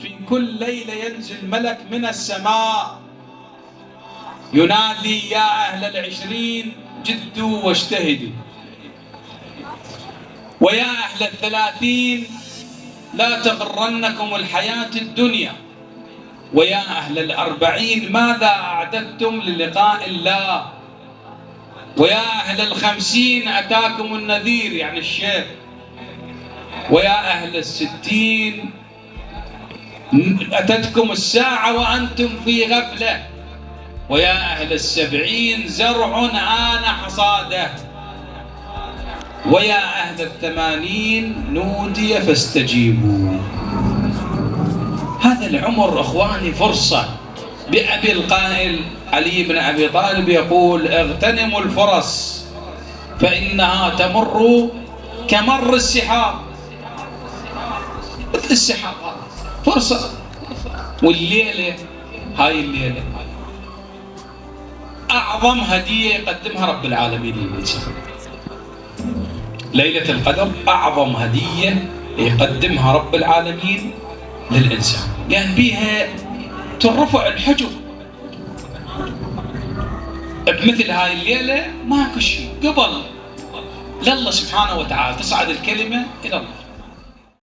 في كل ليلة ينزل ملك من السماء ينادي: يا أهل العشرين جدوا واجتهدوا، ويا أهل الثلاثين لا تغرنكم الحياة الدنيا، ويا أهل الأربعين ماذا أعددتم للقاء الله، ويا أهل الخمسين أتاكم النذير يعني الشيخ، ويا أهل الستين أتتكم الساعة وأنتم في غفلة، ويا أهل السبعين زرع آن حصاده، ويا أهل الثمانين نودي فاستجيبوا. هذا العمر أخواني فرصة. بأبي القائل علي بن أبي طالب يقول: اغتنموا الفرص فإنها تمر كمر السحاب. مثل السحاب، فرصة. والليلة هاي الليلة أعظم هدية يقدمها رب العالمين للإنسان. ليلة القدر أعظم هدية يقدمها رب العالمين للإنسان، لأن بها ترفع الحجب. بمثل هاي الليلة ماكو شيء قبل لله سبحانه وتعالى، تصعد الكلمة إلى الله.